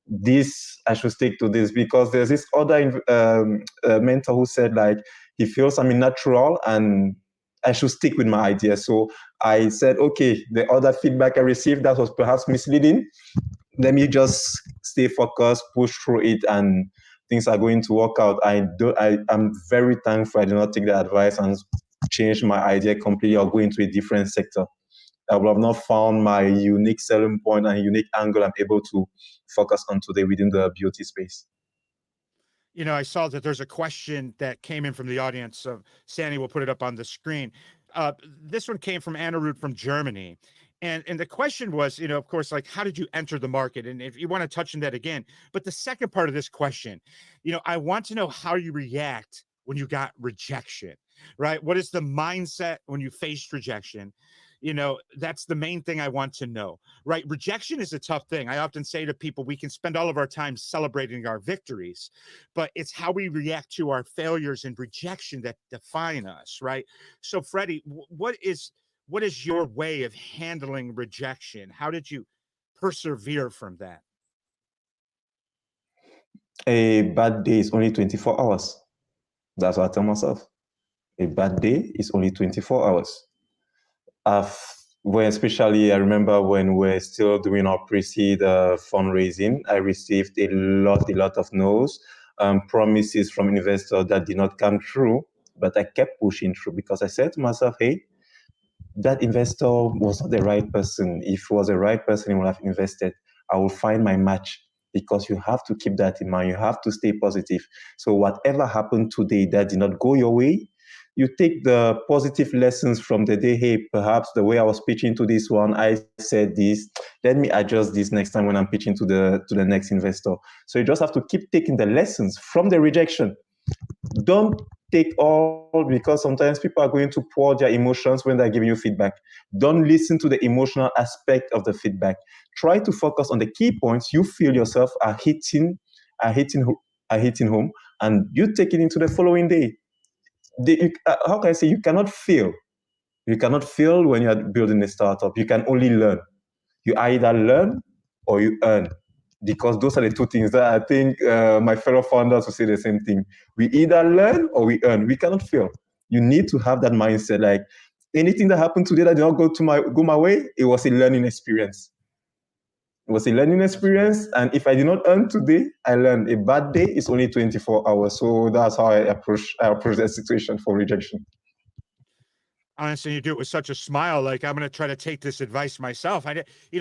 This, I should stick to this, because there's this other mentor who said, like, he feels I'm natural and I should stick with my idea. So I said, okay, the other feedback I received that was perhaps misleading, let me just stay focused, push through it, and things are going to work out. I'm very thankful I did not take the advice and change my idea completely or go into a different sector. I would have not found my unique selling point and unique angle I'm able to focus on today within the beauty space. I saw that there's a question that came in from the audience. So Sandy will put it up on the screen. This one came from Anna Root from Germany. And the question was, of course, like, how did you enter the market? And if you want to touch on that again, but the second part of this question, I want to know how you react when you got rejection, right? What is the mindset when you faced rejection? That's the main thing I want to know, right? Rejection is a tough thing. I often say to people, we can spend all of our time celebrating our victories, but it's how we react to our failures and rejection that define us, right? So, Freddy, what is your way of handling rejection? How did you persevere from that? A bad day is only 24 hours. That's what I tell myself. A bad day is only 24 hours. Especially I remember when we're still doing our pre-seed fundraising, I received a lot of no's, promises from investors that did not come true, but I kept pushing through because I said to myself, hey, that investor was not the right person. If he was the right person, he would have invested. I will find my match, because you have to keep that in mind. You have to stay positive. So whatever happened today that did not go your way, you take the positive lessons from the day. Hey, perhaps the way I was pitching to this one, I said this. Let me adjust this next time when I'm pitching to the next investor. So you just have to keep taking the lessons from the rejection. Don't take all, because sometimes people are going to pour their emotions when they're giving you feedback. Don't listen to the emotional aspect of the feedback. Try to focus on the key points you feel yourself are hitting, are hitting home, and you take it into the following day. How can I say, you cannot fail? You cannot fail when you are building a startup. You can only learn. You either learn or you earn, because those are the two things that I think my fellow founders will say the same thing. We either learn or we earn. We cannot fail. You need to have that mindset. Like, anything that happened today that did not go my way, it was a learning experience. It was a learning experience, and if I did not earn today, I learned. A bad day is only 24 hours. So that's how I approach that situation for rejection. Honestly, you do it with such a smile, like, I'm going to try to take this advice myself.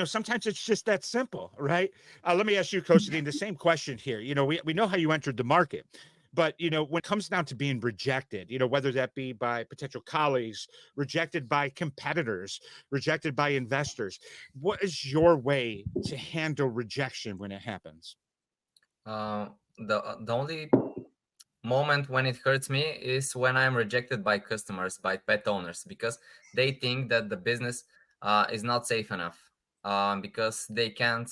Sometimes it's just that simple, right? Let me ask you, Kostadin, the same question here. We know how you entered the market, but, when it comes down to being rejected, whether that be by potential colleagues, rejected by competitors, rejected by investors, what is your way to handle rejection when it happens? The only moment when it hurts me is when I'm rejected by customers, by pet owners, because they think that the business is not safe enough, because they can't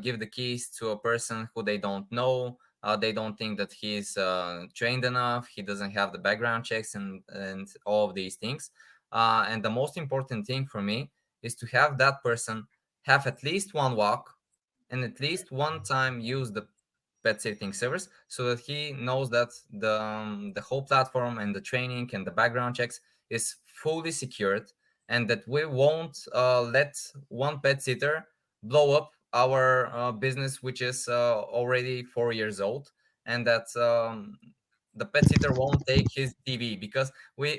give the keys to a person who they don't know. They don't think that he's trained enough. He doesn't have the background checks and all of these things. And the most important thing for me is to have that person have at least one walk and at least one time use the pet sitting service, so that he knows that the whole platform and the training and the background checks is fully secured, and that we won't let one pet sitter blow up our business, which is already 4 years old, and that the pet sitter won't take his TV, because we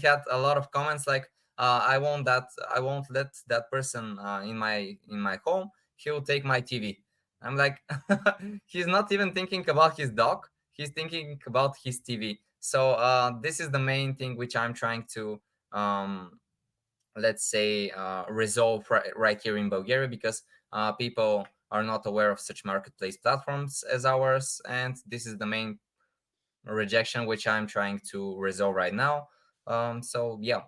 had a lot of comments like, I won't let that person in my home. He'll take my TV. I'm like, he's not even thinking about his dog. He's thinking about his TV. So this is the main thing which I'm trying to, let's say, resolve right here in Bulgaria, because people are not aware of such marketplace platforms as ours, and this is the main rejection which I'm trying to resolve right now. So yeah.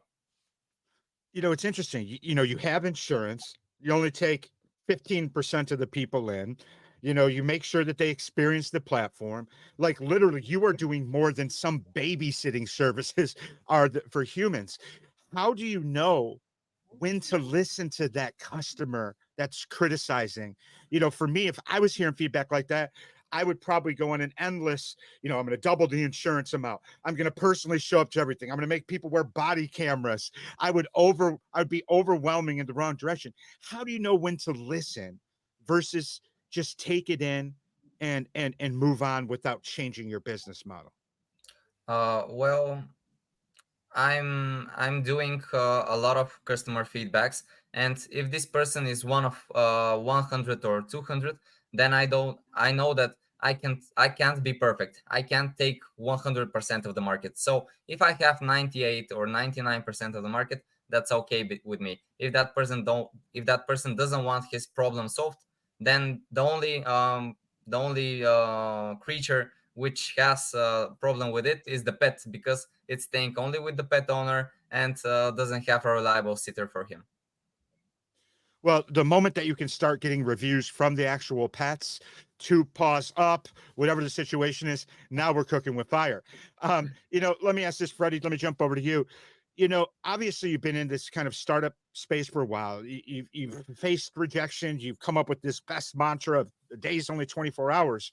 It's interesting. You have insurance. You only take 15% of the people in. You make sure that they experience the platform. Like literally, you are doing more than some babysitting services are for humans. How do you know when to listen to that customer that's criticizing? For me, if I was hearing feedback like that, I would probably go on an endless, I'm going to double the insurance amount. I'm going to personally show up to everything. I'm going to make people wear body cameras. I'd be overwhelming in the wrong direction. How do you know when to listen versus just take it in and move on without changing your business model? Well, I'm doing a lot of customer feedbacks, and if this person is one of 100 or 200, then I know that I can't be perfect. I can't take 100% of the market. So if I have 98 or 99% of the market, that's okay with me. If that person doesn't want his problem solved, then the only creature which has a problem with it is the pet, because it's staying only with the pet owner and doesn't have a reliable sitter for him. Well, the moment that you can start getting reviews from the actual pets, 2 paws up, whatever the situation is, now we're cooking with fire. Let me ask this, Freddie. Let me jump over to you. Obviously, you've been in this kind of startup space for a while. You've faced rejection. You've come up with this best mantra of the day's only 24 hours.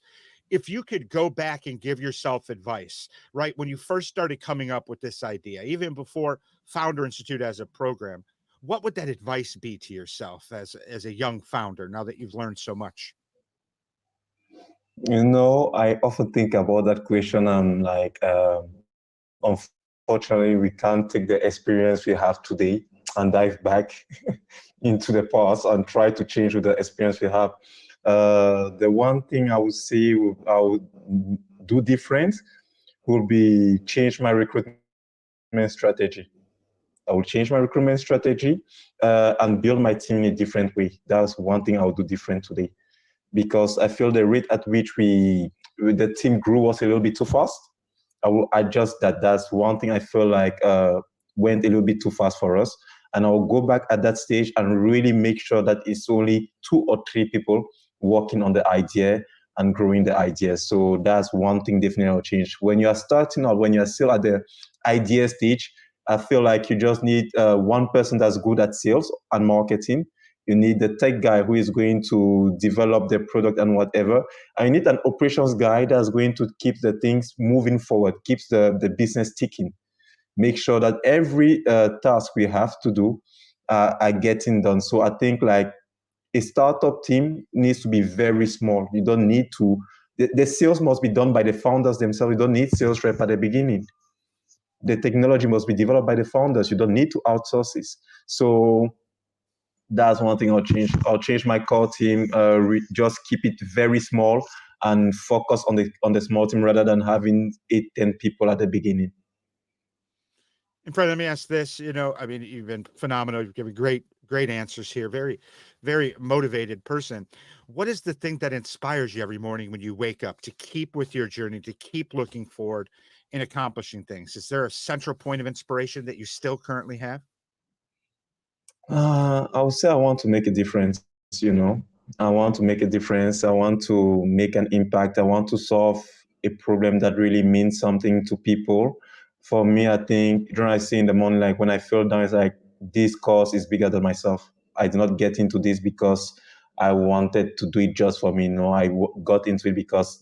If you could go back and give yourself advice, right, when you first started coming up with this idea, even before Founder Institute as a program, what would that advice be to yourself as a young founder now that you've learned so much? I often think about that question. I'm like, unfortunately, we can't take the experience we have today and dive back into the past and try to change with the experience we have. The one thing I would say I would do different would be change my recruitment strategy. I will change my recruitment strategy and build my team in a different way. That's one thing I will do different today, because I feel the rate at which the team grew was a little bit too fast. I will adjust that. That's one thing I feel like went a little bit too fast for us. And I will go back at that stage and really make sure that it's only 2 or 3 people working on the idea and growing the idea. So that's one thing definitely I'll change. When you are starting out, when you're still at the idea stage, I feel like you just need one person that's good at sales and marketing. You need the tech guy who is going to develop the product and whatever. And you need an operations guy that's going to keep the things moving forward, keeps the business ticking. Make sure that every task we have to do are getting done. So I think like a startup team needs to be very small. You don't need to, the sales must be done by the founders themselves. You don't need sales rep at the beginning. The technology must be developed by the founders. You don't need to outsource this. So that's one thing I'll change. I'll change my core team. Just keep it very small and focus on the small team rather than having 8, 10 people at the beginning. And Fred, let me ask this. I mean, you've been phenomenal. You've given great answers here. Very, very motivated person. What is the thing that inspires you every morning when you wake up to keep with your journey, to keep looking forward and accomplishing things? Is there a central point of inspiration that you still currently have? I would say I want to make a difference, you know. I want to make a difference. I want to make an impact. I want to solve a problem that really means something to people. For me, I think, I see in the morning, like when I feel down, it's like this cause is bigger than myself. I did not get into this because I wanted to do it just for me. No, got into it because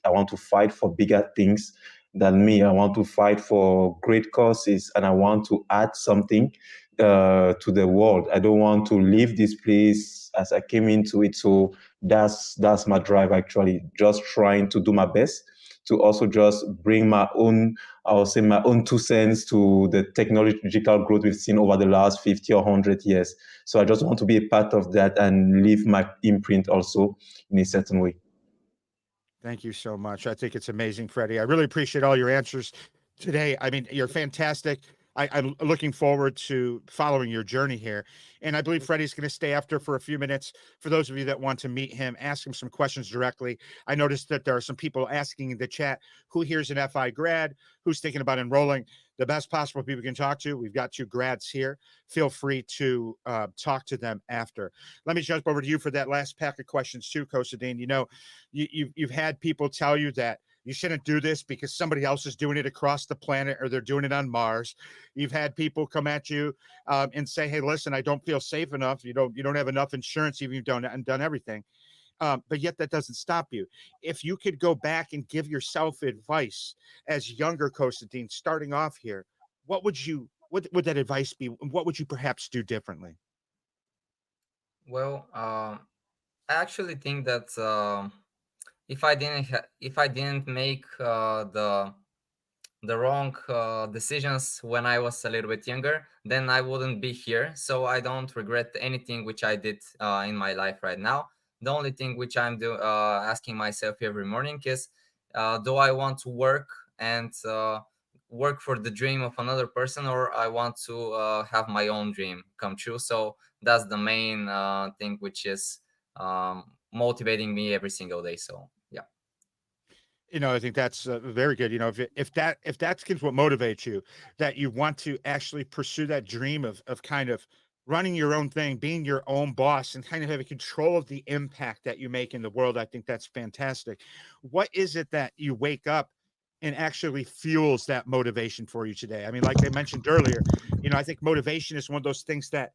I want to fight for bigger things than me. I want to fight for great causes and I want to add something to the world. I don't want to leave this place as I came into it. So that's my drive actually. Just trying to do my best to also just bring my own, I would say my own 2 cents to the technological growth we've seen over the last 50 or 100 years. So I just want to be a part of that and leave my imprint also in a certain way. Thank you so much. I think it's amazing, Freddie. I really appreciate all your answers today. I mean, you're fantastic. I'm looking forward to following your journey here. And I believe Freddie's going to stay after for a few minutes. For those of you that want to meet him, ask him some questions directly. I noticed that there are some people asking in the chat who here's an FI grad, who's thinking about enrolling. The best possible people we can talk to. We've got two grads here. Feel free to talk to them after. Let me jump over to you for that last pack of questions too, Kostadin. You know, you've had people tell you that you shouldn't do this because somebody else is doing it across the planet or they're doing it on Mars. You've had people come at you and say, "Hey, listen, I don't feel safe enough. You don't have enough insurance, even you've done everything." But yet that doesn't stop you. If you could go back and give yourself advice as younger Kostadin, starting off here, what would that advice be? What would you perhaps do differently? Well, I actually think that if I didn't make the wrong decisions when I was a little bit younger, then I wouldn't be here. So I don't regret anything which I did in my life right now. The only thing which asking myself every morning is, do I want to work and work for the dream of another person, or I want to have my own dream come true? So that's the main thing which is motivating me every single day. So yeah. I think that's very good. If that's what motivates you, that you want to actually pursue that dream of kind of running your own thing, being your own boss, and kind of having control of the impact that you make in the world. I think that's fantastic. What is it that you wake up and actually fuels that motivation for you today? I mean, like I mentioned earlier, I think motivation is one of those things that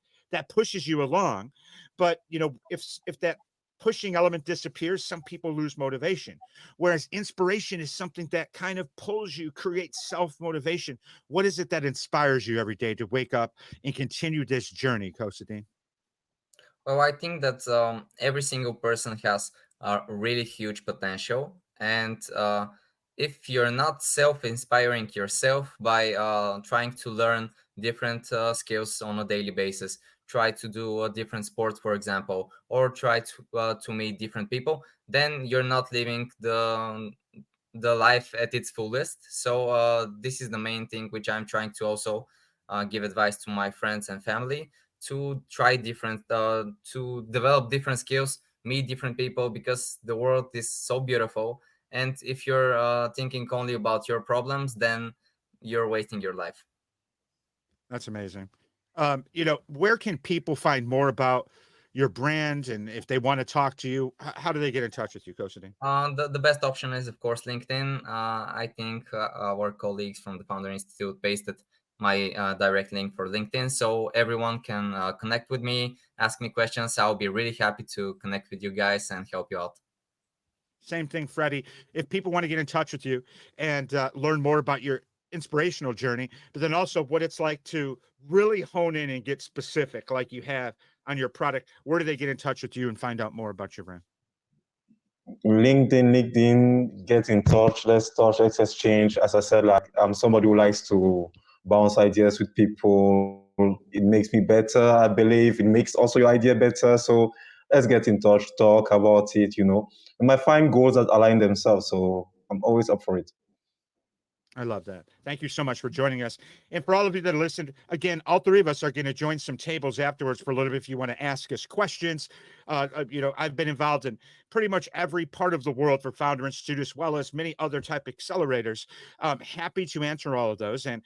pushes you along. But if that pushing element disappears, some people lose motivation. Whereas inspiration is something that kind of pulls you, creates self motivation. What is it that inspires you every day to wake up and continue this journey, Kostadin? Well, I think that every single person has a really huge potential, and if you're not self-inspiring yourself by trying to learn different skills on a daily basis, try to do a different sport, for example, or try to meet different people, then you're not living the life at its fullest. So this is the main thing which I'm trying to also give advice to my friends and family, to try different to develop different skills, meet different people, because the world is so beautiful. And if you're thinking only about your problems, then you're wasting your life. That's amazing. Where can people find more about your brand, and if they want to talk to you, how do they get in touch with you, Kostadin? The best option is, of course, LinkedIn. I think our colleagues from the Founder Institute pasted my direct link for LinkedIn, so everyone can connect with me, ask me questions. I'll be really happy to connect with you guys and help you out. Same thing, Freddie. If people want to get in touch with you and learn more about your inspirational journey, but then also what it's like to really hone in and get specific, like you have on your product, where do they get in touch with you and find out more about your brand? LinkedIn, get in touch, let's touch, let's exchange. As I said, like I'm somebody who likes to bounce ideas with people. It makes me better, I believe. It makes also your idea better. So let's get in touch, talk about it, And might find goals that align themselves. So I'm always up for it. I love that. Thank you so much for joining us. And for all of you that listened, again, all three of us are going to join some tables afterwards for a little bit if you want to ask us questions. I've been involved in pretty much every part of the world for Founder Institute, as well as many other type accelerators. Happy to answer all of those. And,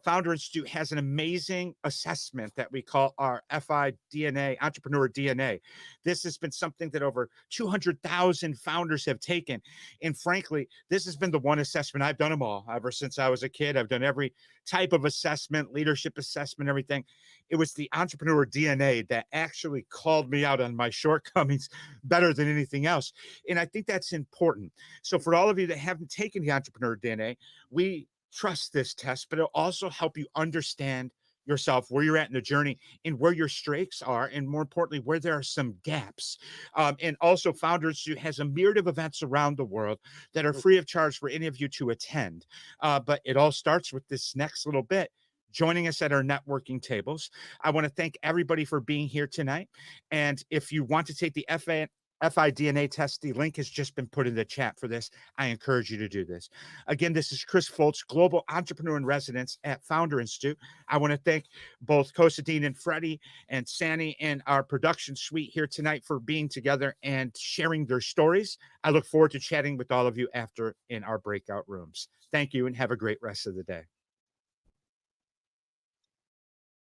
Founder Institute has an amazing assessment that we call our FI DNA, Entrepreneur DNA. This has been something that over 200,000 founders have taken. And frankly, this has been the one assessment I've done them all ever since I was a kid. I've done every type of assessment, leadership assessment, everything. It was the Entrepreneur DNA that actually called me out on my shortcomings better than anything else. And I think that's important. So for all of you that haven't taken the Entrepreneur DNA, we trust this test, but it'll also help you understand yourself, where you're at in the journey, and where your strengths are, and more importantly, where there are some gaps. And also, Founder Institute has a myriad of events around the world that are free of charge for any of you to attend. But it all starts with this next little bit. Joining us at our networking tables. I want to thank everybody for being here tonight. And if you want to take the FIDNA test. The link has just been put in the chat for this. I encourage you to do this. Again, this is Chris Foltz, Global Entrepreneur in Residence at Founder Institute. I want to thank both Kostadin and Freddy and Sani and our production suite here tonight for being together and sharing their stories. I look forward to chatting with all of you after in our breakout rooms. Thank you and have a great rest of the day.